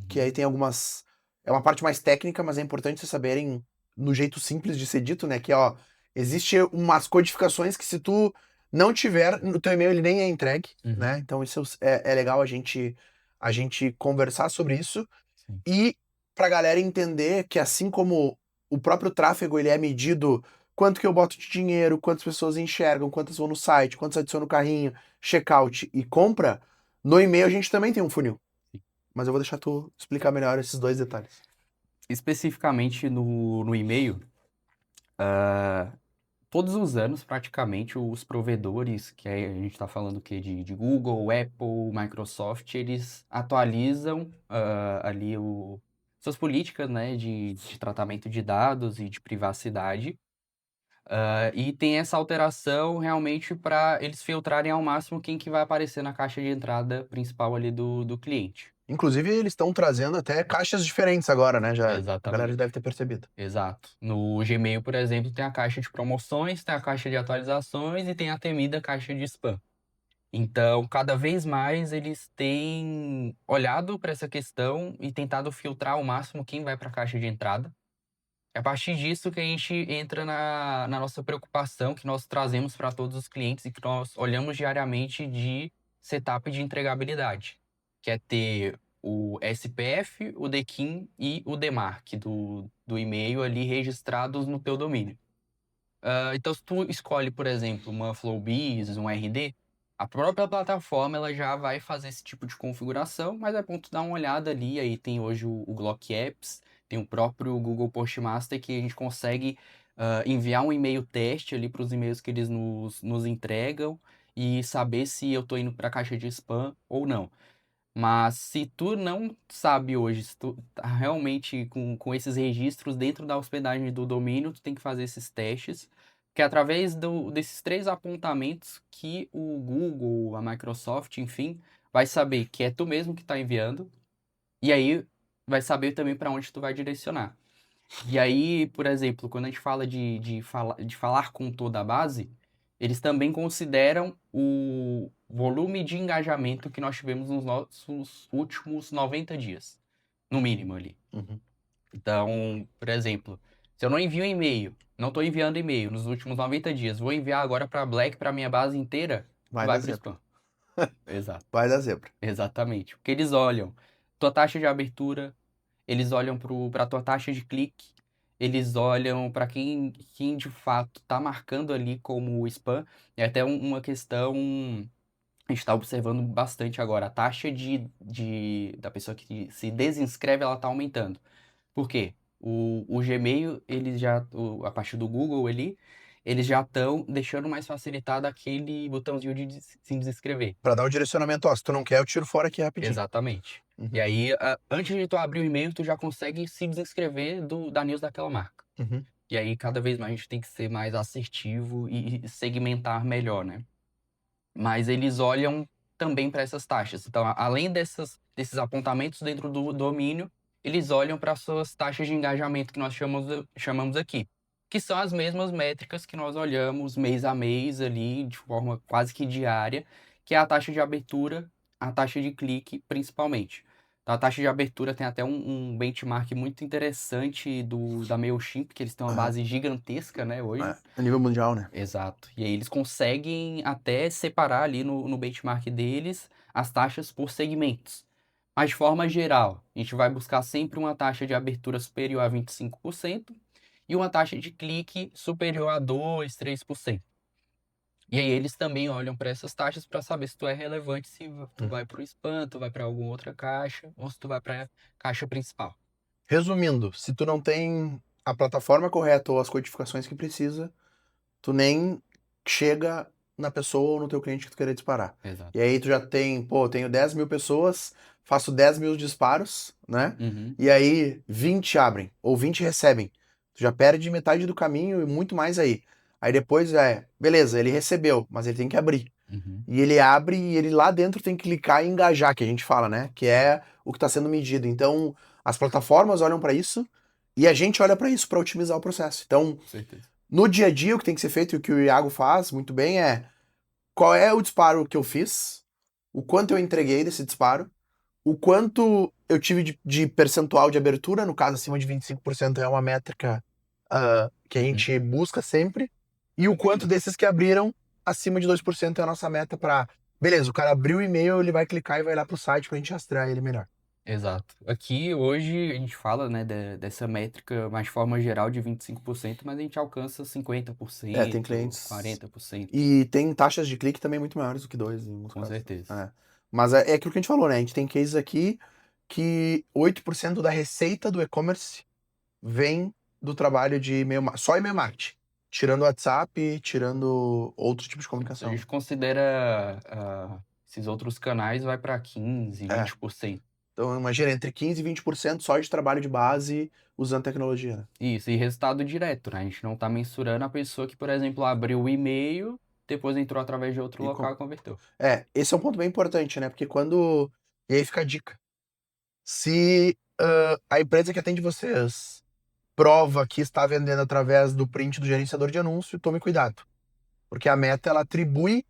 que Uhum. aí tem algumas. É uma parte mais técnica, mas é importante vocês saberem no jeito simples de ser dito, né? Que, ó, existe umas codificações que se tu não tiver, no teu e-mail ele nem é entregue, Uhum. né? Então isso é legal a gente conversar sobre isso Sim. e pra galera entender que assim como o próprio tráfego ele é medido quanto que eu boto de dinheiro, quantas pessoas enxergam, quantas vão no site, quantas adicionam no carrinho, checkout e compra, no e-mail a gente também tem um funil. Sim. Mas eu vou deixar tu explicar melhor esses dois detalhes. Especificamente no e-mail, todos os anos, praticamente, os provedores, que aí a gente está falando que de Google, Apple, Microsoft, eles atualizam ali suas políticas, né, de tratamento de dados e de privacidade. E tem essa alteração realmente para eles filtrarem ao máximo quem que vai aparecer na caixa de entrada principal ali do cliente. Inclusive, eles estão trazendo até caixas diferentes agora, né? Já, a galera já Exatamente. deve ter percebido. Exato. No Gmail, por exemplo, tem a caixa de promoções, tem a caixa de atualizações e tem a temida caixa de spam. Então, cada vez mais eles têm olhado para essa questão e tentado filtrar ao máximo quem vai para a caixa de entrada. É a partir disso que a gente entra na nossa preocupação que nós trazemos para todos os clientes e que nós olhamos diariamente de setup de entregabilidade, que é ter o SPF, o DKIM e o DMARC do e-mail ali registrados no teu domínio. Então, se tu escolhe, por exemplo, uma Flowbiz, um RD, a própria plataforma ela já vai fazer esse tipo de configuração, mas é bom tu dar uma olhada ali. Aí tem hoje o Glock Apps, tem o próprio Google Postmaster que a gente consegue enviar um e-mail teste ali para os e-mails que eles nos entregam e saber se eu estou indo para a caixa de spam ou não. Mas se tu não sabe hoje, se tu tá realmente com esses registros dentro da hospedagem do domínio, tu tem que fazer esses testes, que é através desses três apontamentos que o Google, a Microsoft, enfim, vai saber que é tu mesmo que está enviando, e aí vai saber também para onde tu vai direcionar. E aí, por exemplo, quando a gente fala de falar com toda a base, eles também consideram o volume de engajamento que nós tivemos nos nossos últimos 90 dias, no mínimo ali. Uhum. Então, por exemplo, se eu não envio e-mail, não estou enviando e-mail nos últimos 90 dias, vou enviar agora para Black, para minha base inteira, Vai dar vai para o zebra. spam. Exato, Vai dar zebra. exatamente. Porque eles olham tua taxa de abertura, eles olham para a tua taxa de clique, eles olham para quem de fato está marcando ali como spam. É até uma questão, a gente está observando bastante agora, a taxa da pessoa que se desinscreve, ela está aumentando. Por quê? O Gmail, a partir do Google ali, eles já estão deixando mais facilitado aquele botãozinho de se desinscrever. Pra dar o direcionamento, ó, se tu não quer, eu tiro fora aqui rapidinho. Exatamente. E Uhum. aí, antes de tu abrir o e-mail, tu já consegue se desinscrever da news daquela marca. Uhum. E aí, cada vez mais a gente tem que ser mais assertivo e segmentar melhor, né? Mas eles olham também para essas taxas. Então, além desses apontamentos dentro do domínio, eles olham para as suas taxas de engajamento que nós chamamos aqui, que são as mesmas métricas que nós olhamos mês a mês ali, de forma quase que diária, que é a taxa de abertura, a taxa de clique, principalmente. Então, a taxa de abertura tem até um benchmark muito interessante da Mailchimp, que eles têm uma Aham. base gigantesca, né, hoje. É, a nível mundial, né? Exato. E aí eles conseguem até separar ali no benchmark deles as taxas por segmentos. Mas de forma geral, a gente vai buscar sempre uma taxa de abertura superior a 25% e uma taxa de clique superior a 2, 3%. E aí eles também olham para essas taxas para saber se tu é relevante, se tu Uhum. vai para o spam, tu vai para alguma outra caixa ou se tu vai para a caixa principal. Resumindo, se tu não tem a plataforma correta ou as codificações que precisa, tu nem chega na pessoa ou no teu cliente que tu querer disparar. E Exato. aí tu já tem, pô, tenho 10 mil pessoas, faço 10 mil disparos, né? Uhum. E aí 20 abrem, ou 20 recebem. Tu já perde metade do caminho e muito mais aí. Aí depois beleza, ele recebeu, mas ele tem que abrir. Uhum. E ele abre e ele lá dentro tem que clicar e engajar, que a gente fala, né? Que é o que está sendo medido. Então, as plataformas olham para isso e a gente olha para isso para otimizar o processo. Então, Com certeza. no dia a dia, o que tem que ser feito e o que o Iago faz muito bem é qual é o disparo que eu fiz, o quanto eu entreguei desse disparo, o quanto eu tive de percentual de abertura, no caso, acima de 25% é uma métrica que a Uhum. gente busca sempre, e o quanto desses que abriram, acima de 2% é a nossa meta para. Beleza, o cara abriu o e-mail, ele vai clicar e vai lá pro site pra gente rastrear ele melhor. Exato. Aqui hoje a gente fala, né, dessa métrica mais de forma geral de 25%, mas a gente alcança É, tem 50%, clientes. 40%, E tem taxas de clique também muito maiores do que dois, em alguns com casos. certeza. É. Mas é aquilo que a gente falou, né? A gente tem cases aqui que 8% da receita do e-commerce vem do trabalho de só e-mail marketing. Tirando o WhatsApp, tirando outros tipos de Se a comunicação. gente considera esses outros canais, vai para 15, É. 20%. Então imagina, entre 15% e 20% só de trabalho de base usando tecnologia, né? Isso, e resultado direto, né? A gente não está mensurando a pessoa que, por exemplo, abriu o e-mail, depois entrou através de outro E com... local e converteu. esse é um ponto bem importante, né? Porque quando. E aí fica a dica. Se a empresa que atende vocês prova que está vendendo através do print do gerenciador de anúncio, tome cuidado. Porque a Meta ela atribui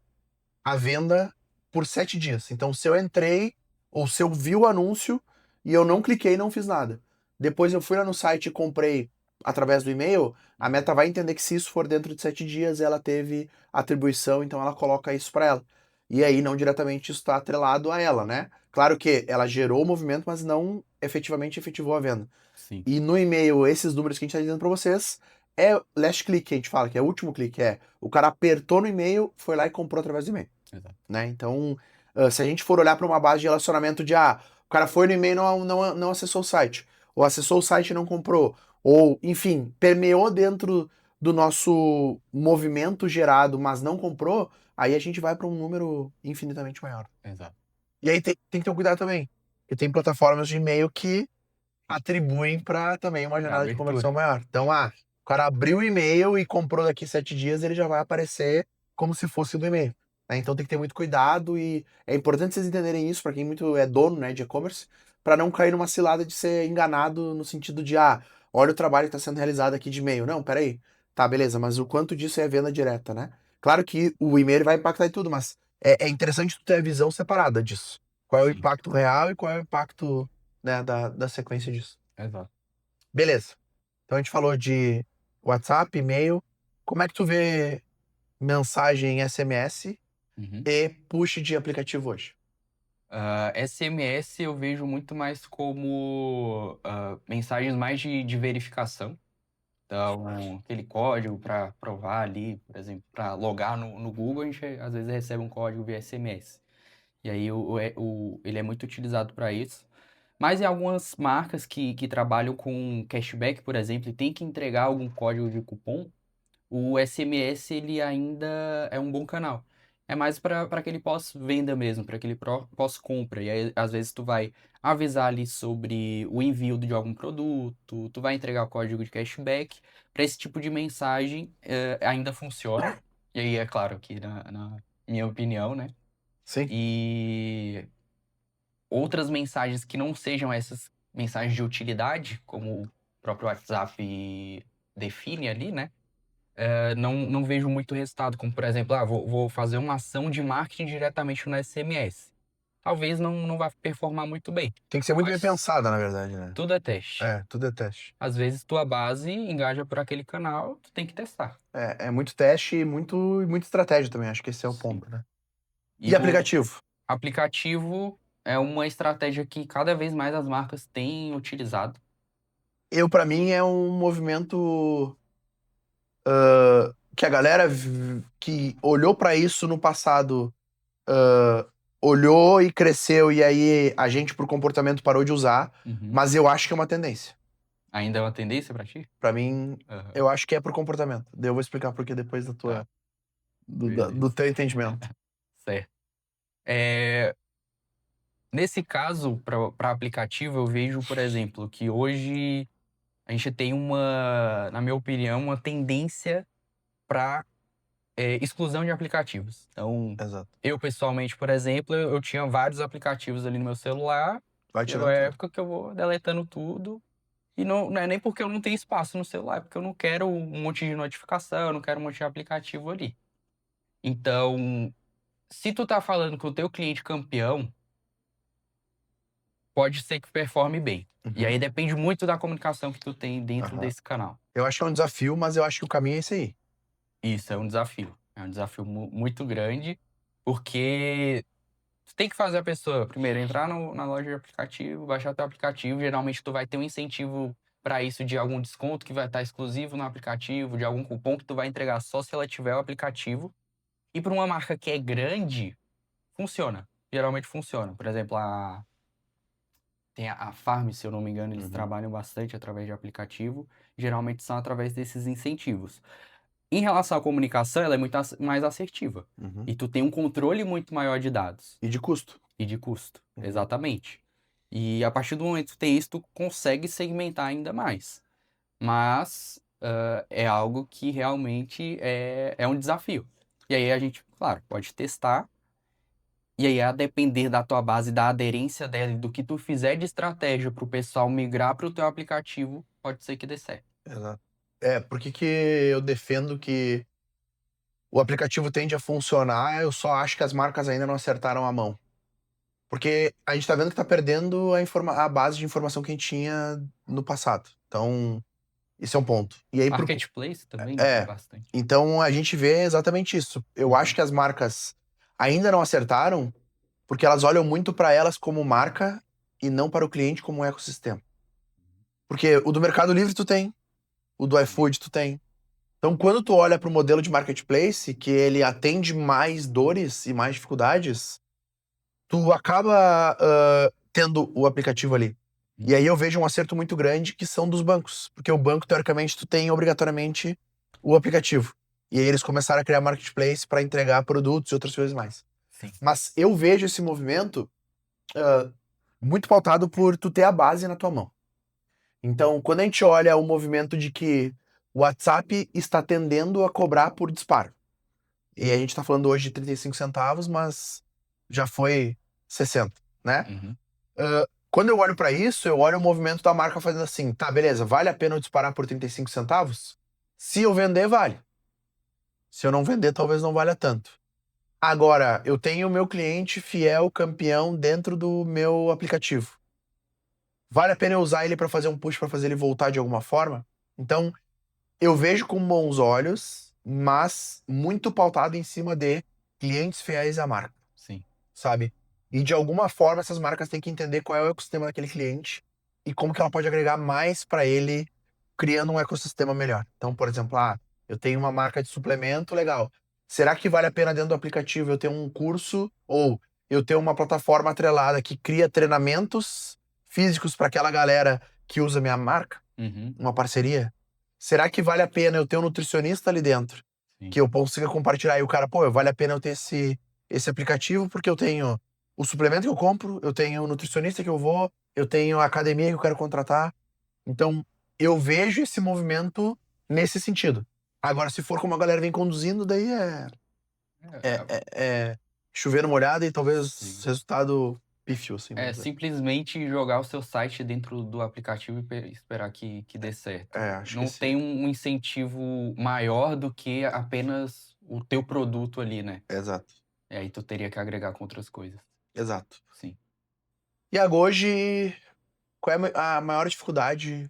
a venda por 7 dias. Então, se eu entrei ou se eu vi o anúncio e eu não cliquei, não fiz nada. Depois eu fui lá no site e comprei através do e-mail, a Meta vai entender que se isso for dentro de 7 dias, ela teve atribuição, então ela coloca isso para ela. E aí, não diretamente isso está atrelado a ela, né? Claro que ela gerou o movimento, mas não efetivamente efetivou a venda. Sim, E no e-mail, esses números que a gente está dizendo para vocês é last click que a gente fala, que é o último clique, é o cara apertou no e-mail, foi lá e comprou através do e-mail, exato. né? Então, se a gente for olhar para uma base de relacionamento de o cara foi no e-mail e não acessou o site, ou acessou o site e não comprou, ou, enfim, permeou dentro do nosso movimento gerado, mas não comprou, aí a gente vai para um número infinitamente maior. Exato. E aí tem que ter um cuidado também, porque tem plataformas de e-mail que atribuem para também uma Para janela de conversão abertura. maior. Então, o cara abriu o e-mail e comprou daqui 7 dias, ele já vai aparecer como se fosse do e-mail, né? Então tem que ter muito cuidado e é importante vocês entenderem isso para quem muito é dono, né, de e-commerce, para não cair numa cilada de ser enganado no sentido de, olha o trabalho que está sendo realizado aqui de e-mail. Não, peraí. Tá, beleza, mas o quanto disso é venda direta, né? Claro que o e-mail vai impactar em tudo, mas é interessante tu ter a visão separada disso. Qual é o Sim, impacto real e qual é o impacto, né, da sequência disso. exato. Beleza. Então a gente falou de WhatsApp, e-mail. Como é que tu vê mensagem SMS Uhum. e push de aplicativo hoje? SMS eu vejo muito mais como mensagens mais de verificação. Então, aquele código para provar ali, por exemplo, para logar no Google, a gente às vezes recebe um código via SMS. E aí ele é muito utilizado para isso. Mas em algumas marcas que trabalham com cashback, por exemplo, e tem que entregar algum código de cupom, o SMS ele ainda é um bom canal. É mais para aquele pós-venda mesmo, para aquele pós-compra. E aí, às vezes, tu vai avisar ali sobre o envio de algum produto, tu vai entregar o código de cashback. Para esse tipo de mensagem, ainda funciona. E aí, é claro que, na minha opinião, né? Sim. E outras mensagens que não sejam essas mensagens de utilidade, como o próprio WhatsApp define ali, né? Não vejo muito resultado, como por exemplo, vou fazer uma ação de marketing diretamente no SMS. Talvez não vá performar muito bem, Tem que ser muito bem mas pensada, na verdade, né? tudo é teste. Tudo é teste. Às vezes tua base engaja por aquele canal, tu tem que testar. É muito teste e muito estratégia também. Acho que esse é o Sim. ponto, né? E E o aplicativo? aplicativo é uma estratégia que cada vez mais as marcas têm utilizado. Para mim, é um movimento que a galera que olhou para isso no passado olhou e cresceu, e aí a gente, por comportamento, parou de usar, Uhum. mas eu acho que é uma tendência. Ainda é uma tendência pra ti? Pra mim, Aham. eu acho que é por comportamento. Daí eu vou explicar por que depois Tá, do beleza. teu entendimento. Certo. É, nesse caso, para aplicativo, eu vejo, por exemplo, que hoje a gente tem na minha opinião, uma tendência para exclusão de aplicativos. Então, Exato. eu pessoalmente, por exemplo, eu tinha vários aplicativos ali no meu celular. Vai Chegou a tirando tudo. época que eu vou deletando tudo. E não é nem porque eu não tenho espaço no celular, é porque eu não quero um monte de notificação, eu não quero um monte de aplicativo ali. Então, se tu tá falando com o teu cliente campeão, pode ser que performe bem. E Uhum. aí depende muito da comunicação que tu tem dentro Aham. desse canal. Eu acho que é um desafio, mas eu acho que o caminho é esse aí. Isso é um desafio. É um desafio muito grande, porque tu tem que fazer a pessoa, primeiro, entrar na loja de aplicativo, baixar teu aplicativo. Geralmente tu vai ter um incentivo para isso de algum desconto que vai estar exclusivo no aplicativo, de algum cupom que tu vai entregar só se ela tiver o aplicativo. E para uma marca que é grande, funciona. Geralmente funciona. Por exemplo, tem a Farm, se eu não me engano, eles Uhum. trabalham bastante através de aplicativo. Geralmente são através desses incentivos. Em relação à comunicação, ela é muito mais assertiva. Uhum. E tu tem um controle muito maior de dados E de custo. e de custo. Uhum. Exatamente. E a partir do momento que tu tem isso, tu consegue segmentar ainda mais. Mas é algo que realmente é um desafio. E aí a gente, claro, pode testar. E aí, a depender da tua base, da aderência dela e do que tu fizer de estratégia para o pessoal migrar para o teu aplicativo, pode ser que dê certo. Exato. Por que que eu defendo que o aplicativo tende a funcionar? Eu só acho que as marcas ainda não acertaram a mão. Porque a gente tá vendo que tá perdendo a base de informação que a gente tinha no passado. Então, esse é um ponto. E aí, Marketplace também tem é. bastante. Então a gente vê exatamente isso. Eu acho Uhum. que as marcas ainda não acertaram porque elas olham muito para elas como marca e não para o cliente como um ecossistema. Porque o do Mercado Livre tu tem, o do Sim. iFood tu tem. Então, quando tu olha para o modelo de marketplace, que ele atende mais dores e mais dificuldades, tu acaba tendo o aplicativo ali. E aí eu vejo um acerto muito grande que são dos bancos. Porque o banco, teoricamente, tu tem obrigatoriamente o aplicativo. E aí eles começaram a criar marketplace para entregar produtos e outras coisas mais. Sim. Mas eu vejo esse movimento muito pautado por tu ter a base na tua mão. Então, quando a gente olha o movimento de que o WhatsApp está tendendo a cobrar por disparo. E a gente tá falando hoje de 35 centavos, mas já foi 60, né? Uhum. Quando eu olho pra isso, eu olho o movimento da marca fazendo assim, tá, beleza, vale a pena eu disparar por 35 centavos? Se eu vender, vale. Se eu não vender, talvez não valha tanto. Agora, eu tenho o meu cliente fiel, campeão dentro do meu aplicativo. Vale a pena eu usar ele pra fazer um push, pra fazer ele voltar de alguma forma? Então, eu vejo com bons olhos, mas muito pautado em cima de clientes fiéis à marca, Sim. sabe? E de alguma forma essas marcas têm que entender qual é o ecossistema daquele cliente e como que ela pode agregar mais para ele, criando um ecossistema melhor. Então, por exemplo, eu tenho uma marca de suplemento, legal. Será que vale a pena dentro do aplicativo eu ter um curso ou eu ter uma plataforma atrelada que cria treinamentos físicos para aquela galera que usa minha marca? Uhum. Uma parceria? Será que vale a pena eu ter um nutricionista ali dentro? Sim. Que eu consiga compartilhar e o cara, pô, vale a pena eu ter esse aplicativo porque eu tenho o suplemento que eu compro, eu tenho o nutricionista que eu vou, eu tenho a academia que eu quero contratar. Então, eu vejo esse movimento nesse sentido. Agora, se for como a galera vem conduzindo, daí É, é, é, é, é chover no molhado e talvez sim. resultado pífio, assim, É vamos dizer. simplesmente jogar o seu site dentro do aplicativo e esperar que dê certo. Acho que Não esse. tem um incentivo maior do que apenas o teu produto ali, né? Exato, E aí tu teria que agregar com outras coisas. exato. Sim. E agora, hoje, qual é a maior dificuldade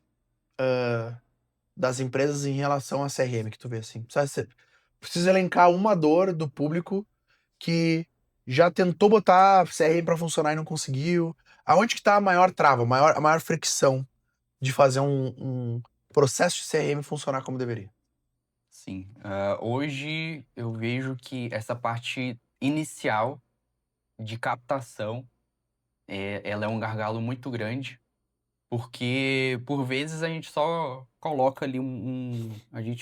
das empresas em relação a CRM que tu vê assim? Precisa elencar uma dor do público que já tentou botar CRM para funcionar e não conseguiu. Aonde que tá a maior trava, a maior fricção de fazer um processo de CRM funcionar como deveria? Sim. Hoje eu vejo que essa parte inicial de captação, ela é um gargalo muito grande, porque por vezes a gente só coloca ali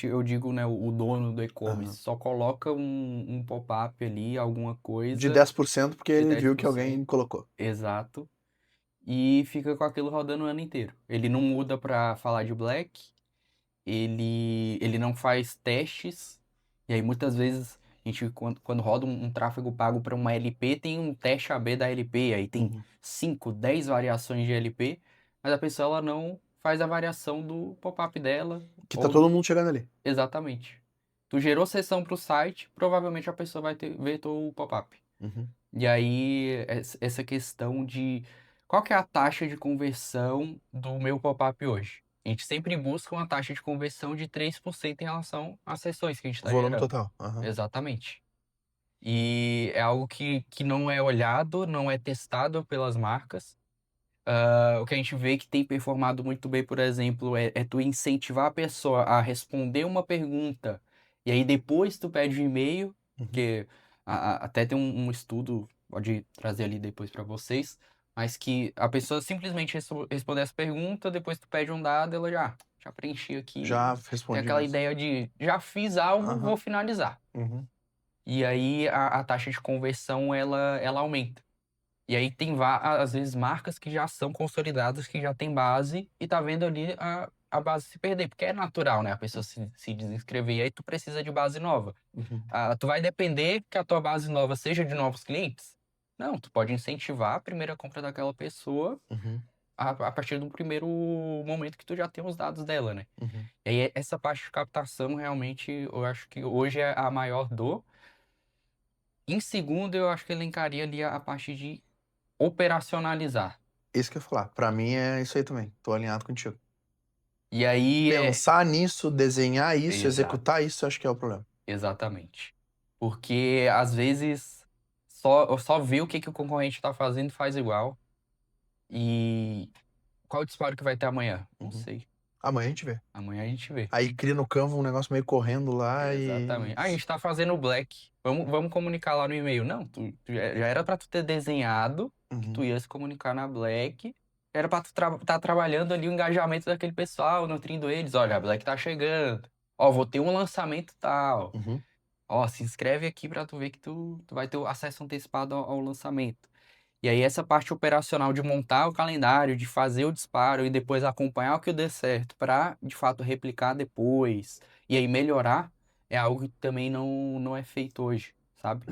eu digo, né, o dono do e-commerce, Aham. só coloca um pop-up ali, alguma De coisa 10% porque de ele dez viu que por alguém cento colocou. exato, e fica com aquilo rodando o ano inteiro. Ele não muda para falar de Black, ele não faz testes, E aí muitas vezes a gente, quando roda um tráfego pago para uma LP, tem um teste AB da LP, aí tem Uhum. 5, 10 variações de LP, mas a pessoa ela não faz a variação do pop-up dela, Que tá ou todo mundo chegando ali. exatamente. Tu gerou sessão para o site, provavelmente a pessoa vai ver teu pop-up. Uhum. E aí, essa questão de qual que é a taxa de conversão do meu pop-up hoje? A gente sempre busca uma taxa de conversão de 3% em relação às sessões que a gente está Volume gerando. total. Aham. Exatamente. E é algo que não é olhado, não é testado pelas marcas. O que a gente vê que tem performado muito bem, por exemplo, é tu incentivar a pessoa a responder uma pergunta e aí depois tu pede o e-mail, Uhum. que até tem um estudo, pode trazer ali depois para vocês, mas que a pessoa simplesmente responder essa pergunta, depois tu pede um dado, ela já preenchi aqui, Já tem respondi aquela mesmo. ideia de já fiz algo, vou Aham. finalizar. Uhum. E aí a taxa de conversão ela aumenta. E aí tem, às vezes, marcas que já são consolidadas, que já tem base, e tá vendo ali a base se perder, porque é natural, né? A pessoa se desinscrever, e aí tu precisa de base nova. Uhum. Tu vai depender que a tua base nova seja de novos clientes? Não, tu pode incentivar a primeira compra daquela pessoa Uhum. a partir do primeiro momento que tu já tem os dados dela, né? Uhum. E aí essa parte de captação, realmente, eu acho que hoje é a maior dor. Em segundo, eu acho que elencaria ali a parte de operacionalizar. Isso que eu ia falar. Pra mim é isso aí também. Tô alinhado contigo. E aí Pensar nisso, desenhar isso, exato, executar isso, acho que é o problema. exatamente. Porque às vezes só vê o que o concorrente está fazendo e faz igual. E qual o disparo que vai ter amanhã? Não Uhum. sei. Amanhã a gente vê. Amanhã a gente vê. Aí cria no Canva um negócio meio correndo lá e. Exatamente. A gente tá fazendo o black. Vamos comunicar lá no e-mail. Não, tu já era pra tu ter desenhado que tu Uhum. ia se comunicar na black. Era pra tu tá trabalhando ali o engajamento daquele pessoal, nutrindo eles. Olha, a black tá chegando. Ó, vou ter um lançamento tal. Uhum. Ó, se inscreve aqui pra tu ver que tu vai ter o acesso antecipado ao lançamento. E aí essa parte operacional de montar o calendário, de fazer o disparo e depois acompanhar o que deu certo para, de fato, replicar depois e aí melhorar, é algo que também não é feito hoje, sabe?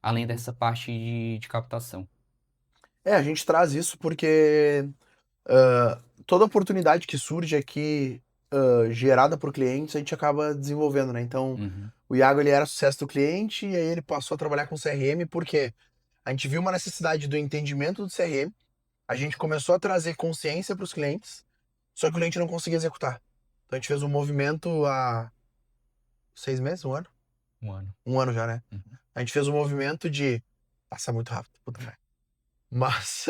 Além Uhum. dessa parte de captação. É, a gente traz isso porque toda oportunidade que surge aqui, gerada por clientes, a gente acaba desenvolvendo, né? Então, Uhum, o Iago ele era sucesso do cliente e aí ele passou a trabalhar com CRM porque a gente viu uma necessidade do entendimento do CRM, a gente começou a trazer consciência para os clientes, só que o cliente não conseguia executar. Então a gente fez um movimento há 6 meses, um ano? mano. Um ano já, né? Uhum, A gente fez um movimento de. Passa muito rápido, puta merda. Mas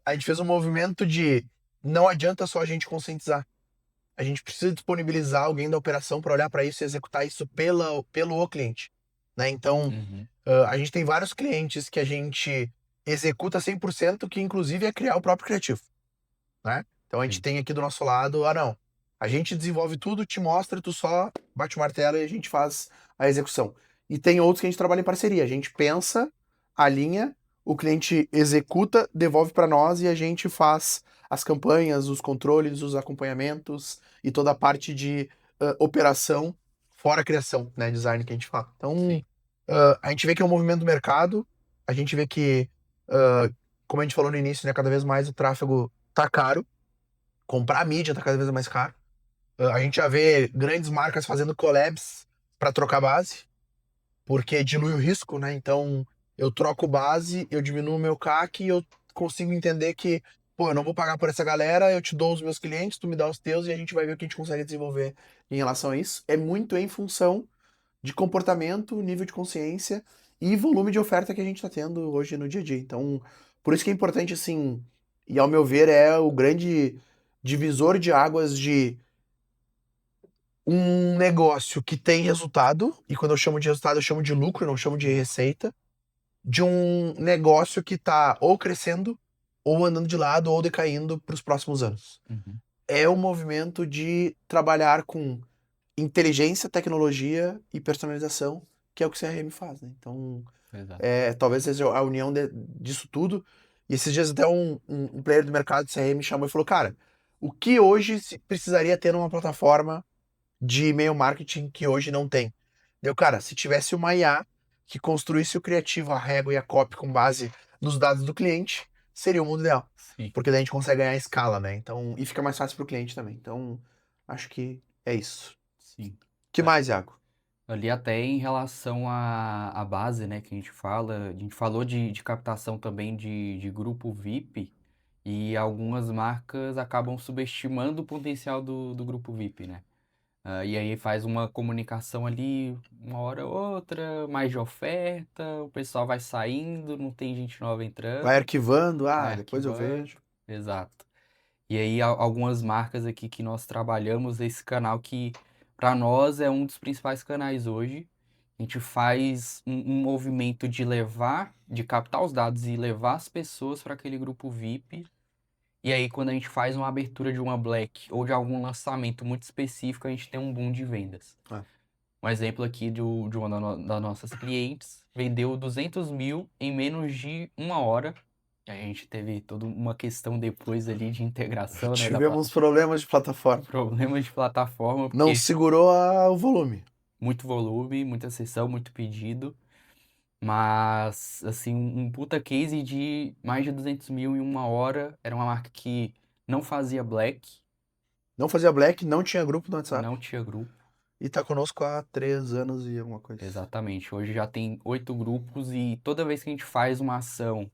a gente fez um movimento de não adianta só a gente conscientizar. A gente precisa disponibilizar alguém da operação para olhar para isso e executar isso pelo o cliente. Né? Então, uhum, a gente tem vários clientes que a gente executa 100%, que inclusive é criar o próprio criativo. Né? Então a gente sim. tem aqui do nosso lado, não. A gente desenvolve tudo, te mostra, tu só bate o martelo e a gente faz a execução. E tem outros que a gente trabalha em parceria. A gente pensa, alinha, o cliente executa, devolve para nós e a gente faz as campanhas, os controles, os acompanhamentos e toda a parte de operação, fora a criação, né? Design que a gente fala. Então, Sim. a gente vê que é um movimento do mercado, a gente vê que, como a gente falou no início, né, cada vez mais o tráfego tá caro, comprar mídia tá cada vez mais caro. A gente já vê grandes marcas fazendo collabs para trocar base, porque dilui o risco, né? Então, eu troco base, eu diminuo o meu CAC e eu consigo entender que, pô, eu não vou pagar por essa galera, eu te dou os meus clientes, tu me dá os teus e a gente vai ver o que a gente consegue desenvolver em relação a isso. É muito em função de comportamento, nível de consciência e volume de oferta que a gente está tendo hoje no dia a dia. Então, por isso que é importante, assim, e ao meu ver, é o grande divisor de águas de um negócio que tem resultado, e quando eu chamo de resultado, eu chamo de lucro, não chamo de receita, de um negócio que está ou crescendo, ou andando de lado, ou decaindo para os próximos anos. Uhum, É o movimento de trabalhar com inteligência, tecnologia e personalização, que é o que o CRM faz, né? Então, exato. talvez seja a união disso tudo. E esses dias até um player do mercado de CRM me chamou e falou, cara, o que hoje se precisaria ter numa plataforma de e-mail marketing que hoje não tem? Deu, cara, se tivesse uma IA que construísse o criativo, a régua e a copy com base nos dados do cliente, seria o mundo ideal. Sim. Porque daí a gente consegue ganhar escala, né? Então, e fica mais fácil pro cliente também. Então, acho que é isso. Sim. Que mais, Iago? Ali até em relação à base, né, que a gente falou de captação também de grupo VIP e algumas marcas acabam subestimando o potencial do grupo VIP, né? E aí faz uma comunicação ali, uma hora ou outra, mais de oferta, o pessoal vai saindo, não tem gente nova Vai entrando, arquivando, vai depois eu arquivando. vejo. Exato. E aí algumas marcas aqui que nós trabalhamos, esse canal que para nós é um dos principais canais hoje. A gente faz um movimento de levar, de captar os dados e levar as pessoas para aquele grupo VIP. E aí, quando a gente faz uma abertura de uma Black ou de algum lançamento muito específico, a gente tem um boom de vendas. É. Um exemplo aqui de uma das nossas clientes, vendeu 200 mil em menos de uma hora. E aí a gente teve toda uma questão depois ali de integração, né, Tivemos problemas de plataforma. problemas de plataforma, Não porque segurou o volume. muito volume, muita sessão, muito pedido. Mas, assim, um puta case de mais de 200 mil em uma hora. Era uma marca que não fazia black, Não fazia black, não tinha grupo no WhatsApp. não tinha grupo. E tá conosco há 3 anos e alguma coisa. Exatamente. Hoje já tem 8 grupos e toda vez que a gente faz uma ação,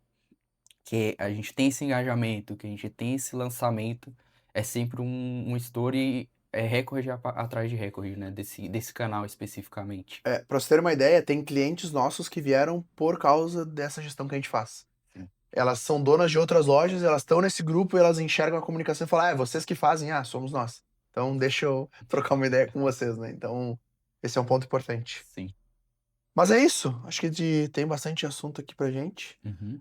que a gente tem esse engajamento, que a gente tem esse lançamento, é sempre um story, recorde atrás de recorde, né? Desse canal especificamente. Pra você ter uma ideia, tem clientes nossos que vieram por causa dessa gestão que a gente faz. Sim. Elas são donas de outras lojas, elas estão nesse grupo e elas enxergam a comunicação e falam, é vocês que fazem, somos nós. Então deixa eu trocar uma ideia com vocês, né? Então, esse é um ponto importante. Sim. Mas é isso, acho que tem bastante assunto aqui pra gente. Uhum.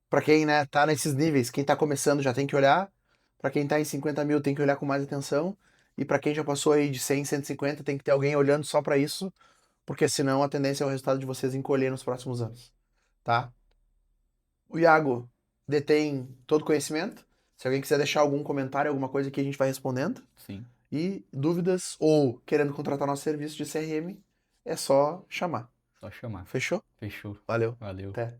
Pra quem, né, tá nesses níveis, quem tá começando já tem que olhar. Pra quem tá em 50 mil tem que olhar com mais atenção. E pra quem já passou aí de 100, 150, tem que ter alguém olhando só pra isso, porque senão a tendência é o resultado de vocês encolher nos próximos anos, tá? O Iago detém todo o conhecimento. Se alguém quiser deixar algum comentário, alguma coisa que a gente vai respondendo. Sim. E dúvidas ou querendo contratar nosso serviço de CRM, é só chamar. Só chamar. Fechou? Fechou. Valeu. Valeu. Até.